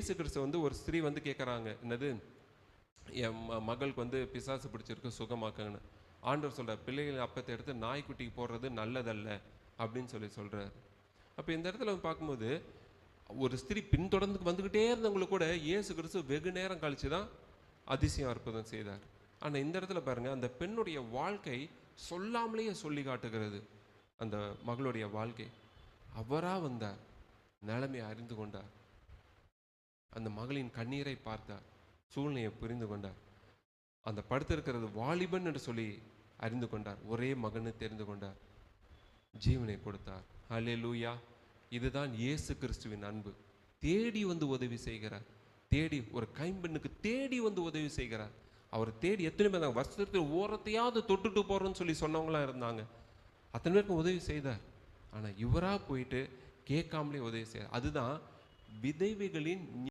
இயேசு கிறிஸ்து வந்து ஒரு ஸ்திரீ வந்து கேட்குறாங்க, என்னது, என் மகளுக்கு வந்து பிசாசு பிடிச்சிருக்கு, சுகமாக்குங்கன்னு. ஆண்டவர் சொல்கிறார், பிள்ளைகளின் அப்பத்தை எடுத்து நாய்க்குட்டிக்கு போடுறது நல்லதல்ல அப்படின்னு சொல்கிறார். அப்போ இந்த இடத்துல வந்து பார்க்கும்போது ஒரு ஸ்திரீ பின்தொடர்ந்து வந்துக்கிட்டே இருந்தவங்களுக்கு கூட இயேசு கிறிஸ்து வெகு நேரம் கழித்து தான் அதிசயம் அற்புதம் செய்தார். ஆனால் இந்த இடத்துல பாருங்கள், அந்த பெண்ணுடைய வாழ்க்கை சொல்லாமலேயே சொல்லி காட்டுகிறது. அந்த மகளுடைய வாழ்க்கை, அவராக வந்தார், நிலைமையை அறிந்து கொண்டார், அந்த மகளின் கண்ணீரை பார்த்தார், சூழ்நிலையை புரிந்து கொண்டார், அந்த படுத்திருக்கிறது வாலிபன் என்று சொல்லி அறிந்து கொண்டார், ஒரே மகனை தெரிந்து கொண்டார், ஜீவனை கொடுத்தார். ஹல்லேலூயா! இதுதான் இயேசு கிறிஸ்துவின் அன்பு. தேடி வந்து உதவி செய்கிறார். தேடி, ஒரு கைம்பெண்ணுக்கு தேடி வந்து உதவி செய்கிறார். அவர் தேடி எத்தனை பேர் வருஷத்துக்கு ஓரத்தையாவது தொட்டுட்டு போகிறோன்னு சொல்லி சொன்னவங்களாம் இருந்தாங்க. அத்தனை பேருக்கும் உதவி செய்தார். ஆனால் இவராக போயிட்டு கேட்காமலே உதவி செய்கிறார். அதுதான் விதவைகளின்